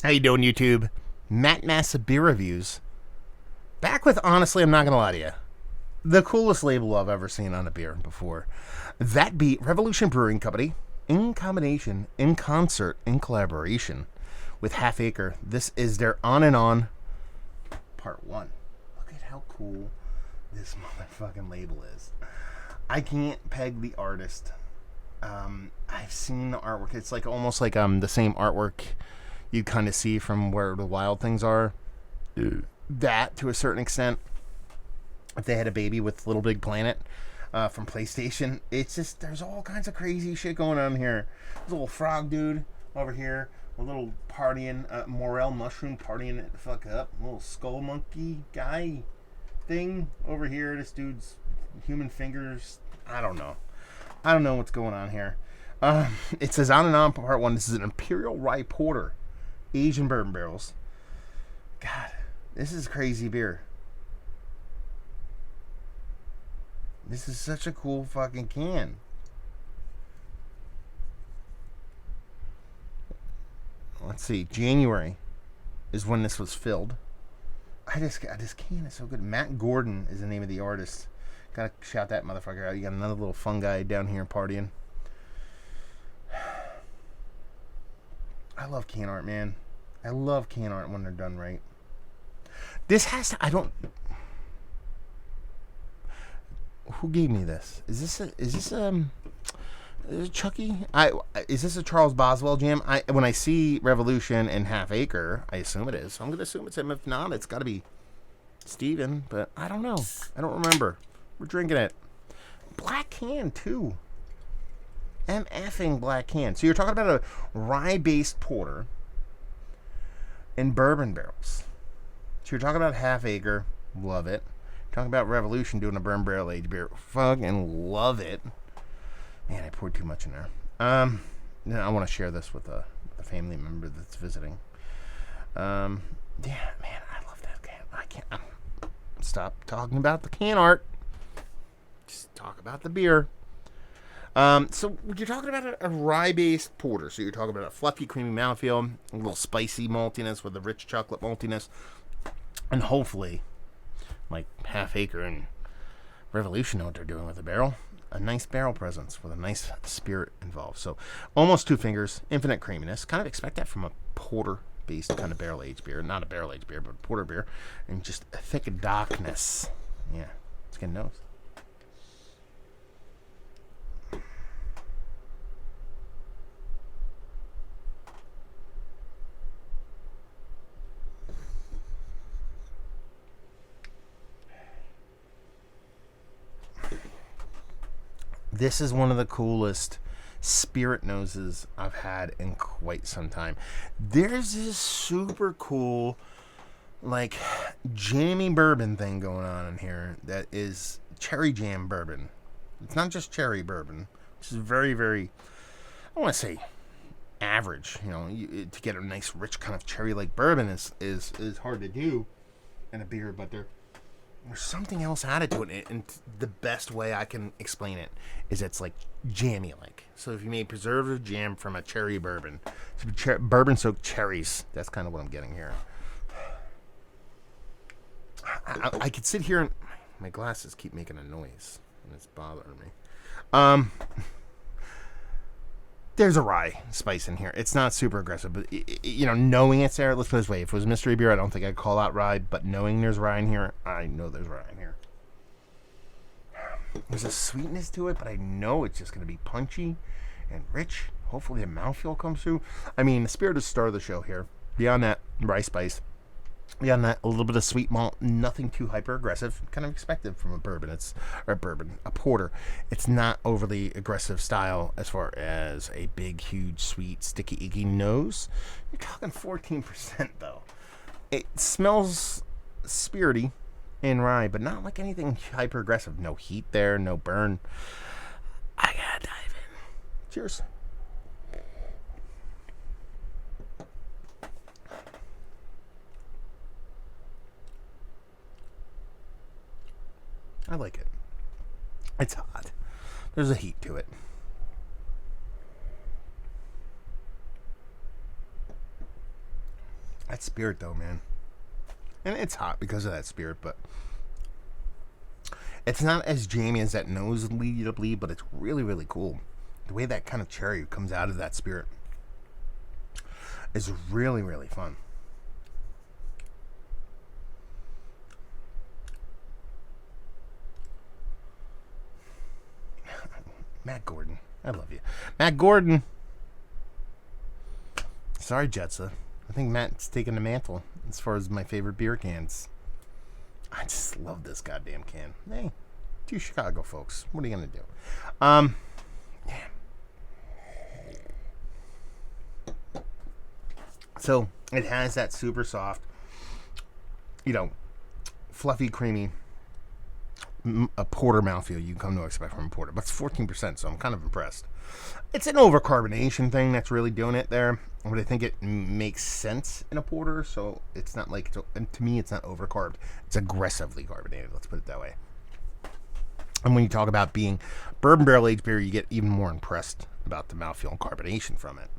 How you doing, YouTube? Matt Massa Beer Reviews. Back with, honestly, I'm not going to lie to you, the coolest label I've ever seen on a beer before. That be Revolution Brewing Company, in combination, in concert, in collaboration with Half Acre. This is their On and On Part 1. Look at how cool this motherfucking label is. I can't peg the artist. I've seen the artwork. It's like almost like the same artwork you kind of see from Where the Wild Things Are. That, to a certain extent, if they had a baby with Little Big Planet from PlayStation, it's just, there's all kinds of crazy shit going on here. There's a little frog dude over here, a little partying, morel mushroom partying it the fuck up. A little skull monkey guy thing over here. This dude's human fingers. I don't know what's going on here. It says On and On Part 1. This is an Imperial Rye Porter. Asian bourbon barrels. God, this is crazy beer. This is such a cool fucking can. Let's see. January is when this was filled. This can is so good. Matt Gordon is the name of the artist. Gotta shout that motherfucker out. You got another little fungi down here partying. I love can art, man. I love can art when they're done right. This has to... Who gave me this? Is this Chucky? Is this a Charles Boswell jam? When I see Revolution and Half Acre, I assume it is. So I'm gonna assume it's him. If not, it's got to be Steven. But I don't know. I don't remember. We're drinking it. Black can too. MFing black can. So you're talking about a rye-based porter in bourbon barrels. So you're talking about Half Acre. Love it. Talking about Revolution doing a bourbon barrel aged beer. Fucking love it. Man, I poured too much in there. I want to share this with a family member that's visiting. Yeah, man, I love that can. I can't stop talking about the can art. Just talk about the beer. So you're talking about a rye-based porter. So you're talking about a fluffy, creamy mouthfeel, a little spicy maltiness with a rich chocolate maltiness, and hopefully, like Half Acre and Revolution know what they're doing with the barrel. A nice barrel presence with a nice spirit involved. So almost 2 fingers, infinite creaminess. Kind of expect that from a porter-based kind of barrel-aged beer. Not a barrel-aged beer, but a porter beer. And just a thick darkness. Yeah, it's getting nose. This is one of the coolest spirit noses I've had in quite some time. There's this super cool, like, jammy bourbon thing going on in here that is cherry jam bourbon. It's not just cherry bourbon, which is very, very, I want to say, average. You know, to get a nice, rich kind of cherry-like bourbon is hard to do in a beer, but there's something else added to it, and the best way I can explain it is it's like jammy-like. So if you made preservative jam from a cherry bourbon, bourbon-soaked cherries, that's kind of what I'm getting here. I could sit here and my glasses keep making a noise, and it's bothering me. There's a rye spice in here. It's not super aggressive, but, you know, knowing it's there, let's put it this way. If it was a mystery beer, I don't think I'd call out rye, but knowing there's rye in here, I know there's rye in here. There's a sweetness to it, but I know it's just going to be punchy and rich. Hopefully the mouthfeel comes through. I mean, the spirit is the star of the show here. Beyond that, rye spice. Beyond that, a little bit of sweet malt, nothing too hyper aggressive. Kind of expected from a porter. It's not overly aggressive style as far as a big, huge, sweet, sticky, icky nose. You're talking 14% though. It smells spirity in rye, but not like anything hyper aggressive. No heat there, no burn. I gotta dive in. Cheers. I like it. It's hot. There's a heat to it. That spirit, though, man. And it's hot because of that spirit, but it's not as jammy as that nose lead to bleed, but it's really, really cool. The way that kind of cherry comes out of that spirit is really, really fun. Matt Gordon. I love you. Matt Gordon. Sorry, Jetsa. I think Matt's taking the mantle as far as my favorite beer cans. I just love this goddamn can. Hey, to Chicago, folks. What are you going to do? Yeah. So, it has that super soft, fluffy, creamy, a porter mouthfeel you come to expect from a porter. But it's 14%, so I'm kind of impressed. It's an overcarbonation thing that's really doing it there. But I think it makes sense in a porter, so it's not like, and to me, it's not overcarbed. It's aggressively carbonated, let's put it that way. And when you talk about being bourbon barrel-aged beer, you get even more impressed about the mouthfeel and carbonation from it.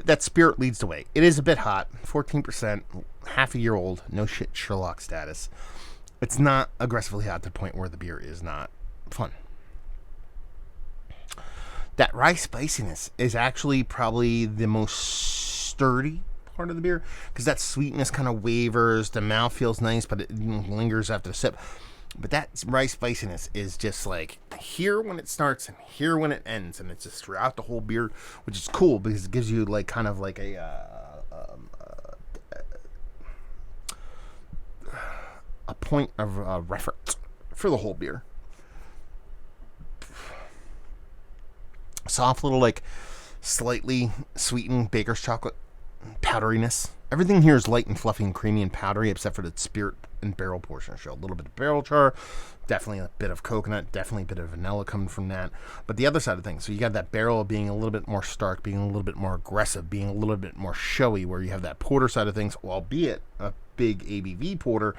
That spirit leads the way. It is a bit hot, 14%, half a year old, no shit Sherlock status. It's not aggressively hot to the point where the beer is not fun. That rye spiciness is actually probably the most sturdy part of the beer, because that sweetness kind of wavers. The mouth feels nice, but it lingers after the sip. But that rye spiciness is just like here when it starts and here when it ends, and it's just throughout the whole beer, which is cool because it gives you like kind of like a point of reference for the whole beer. Soft little, like, slightly sweetened baker's chocolate powderiness. Everything here is light and fluffy and creamy and powdery, except for the spirit and barrel portion. So a little bit of barrel char, definitely a bit of coconut, definitely a bit of vanilla coming from that. But the other side of things, so you got that barrel being a little bit more stark, being a little bit more aggressive, being a little bit more showy, where you have that porter side of things, albeit a big ABV porter,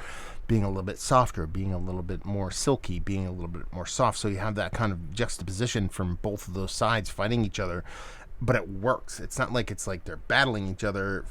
being a little bit softer, being a little bit more silky, being a little bit more soft. So you have that kind of juxtaposition from both of those sides fighting each other, but it works. It's not like it's like they're battling each other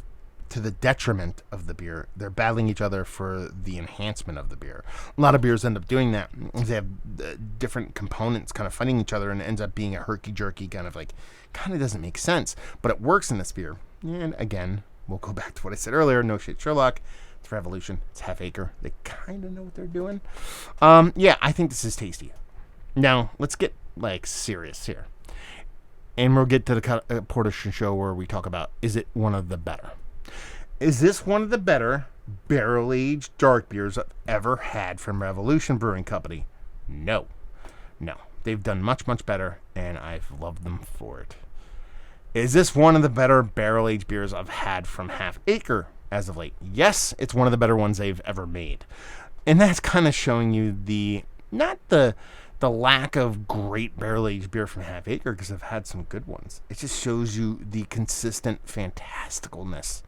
to the detriment of the beer. They're battling each other for the enhancement of the beer. A lot of beers end up doing that. They have different components kind of fighting each other, and it ends up being a herky-jerky kind of doesn't make sense, but it works in this beer. And again, we'll go back to what I said earlier, no shit Sherlock. It's Revolution. It's Half Acre. They kind of know what they're doing. Yeah, I think this is tasty. Now, let's get, serious here. And we'll get to the portion show where we talk about, is it one of the better? Is this one of the better barrel-aged dark beers I've ever had from Revolution Brewing Company? No. They've done much, much better, and I've loved them for it. Is this one of the better barrel-aged beers I've had from Half Acre as of late? Yes, it's one of the better ones they've ever made. And that's kind of showing you not the lack of great barrel-aged beer from Half Acre, because I've had some good ones. It just shows you the consistent fantasticalness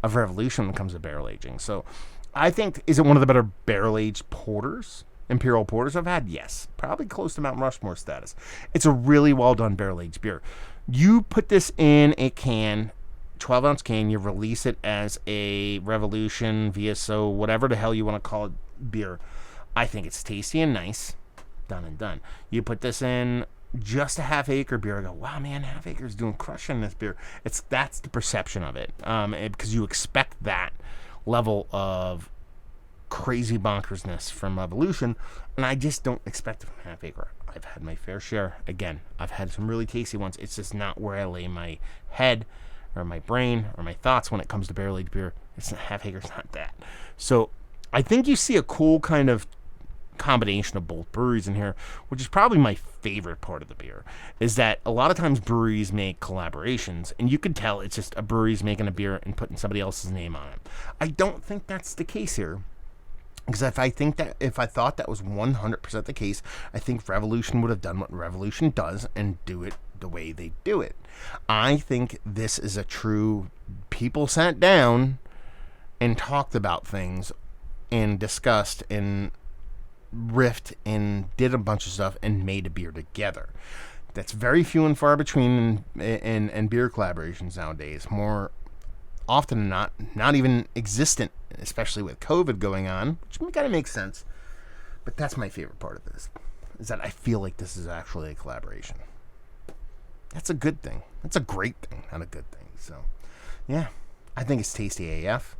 of Revolution when it comes to barrel aging. So I think, is it one of the better barrel-aged porters, Imperial porters I've had? Yes. Probably close to Mount Rushmore status. It's a really well-done barrel-aged beer. You put this in a can, 12-ounce can, you release it as a Revolution, VSO, whatever the hell you want to call it, beer. I think it's tasty and nice. Done and done. You put this in just a Half Acre beer, I go, wow, man, Half Acre's doing crushing this beer. That's the perception of it, because you expect that level of crazy bonkersness from Revolution, and I just don't expect it from Half Acre. I've had my fair share. Again, I've had some really tasty ones. It's just not where I lay my head or my brain or my thoughts when it comes to barrel-aged beer. Half Acre's not that. So I think you see a cool kind of combination of both breweries in here, which is probably my favorite part of the beer, is that a lot of times breweries make collaborations, and you can tell it's just a brewery's making a beer and putting somebody else's name on it. I don't think that's the case here, because if I thought that was 100% the case, I think Revolution would have done what Revolution does and do it the way they do it. I think this is a true, people sat down and talked about things and discussed and riffed and did a bunch of stuff and made a beer together. That's very few and far between in beer collaborations nowadays. More often not even existent, especially with COVID going on, which kind of makes sense. But that's my favorite part of this, is that I feel like this is actually a collaboration. That's a good thing. That's a great thing, not a good thing. So, yeah, I think it's tasty AF.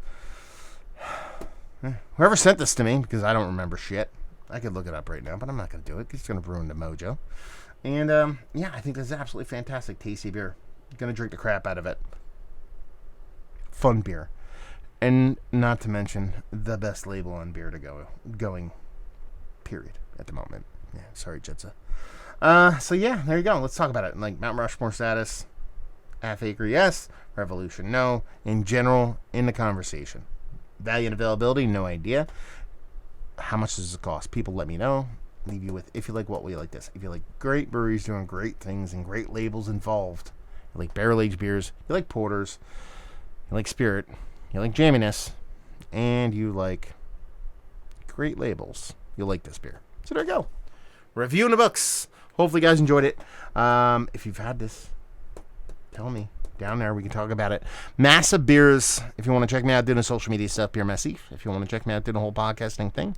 Whoever sent this to me, because I don't remember shit. I could look it up right now, but I'm not going to do it because it's going to ruin the mojo. And, yeah, I think this is absolutely fantastic, tasty beer. Going to drink the crap out of it. Fun beer. And not to mention the best label on beer to going, period, at the moment. Yeah, sorry, Jitsa. So, yeah, there you go. Let's talk about it. Like, Mount Rushmore status, half acre, yes. Revolution, no. In general, in the conversation. Value and availability, no idea. How much does it cost? People let me know. Leave you with, if you like what we like this. If you like great breweries doing great things and great labels involved. You like barrel-aged beers. You like porters. You like spirit. You like jamminess. And you like great labels. You'll like this beer. So there you go. Review in the books. Hopefully you guys enjoyed it. If you've had this, tell me. Down there, we can talk about it. Massive Beers. If you want to check me out doing the social media stuff, Beer Massif. If you want to check me out doing the whole podcasting thing.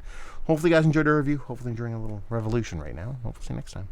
Hopefully you guys enjoyed the review. Hopefully enjoying a little revolution right now. Hopefully see you next time.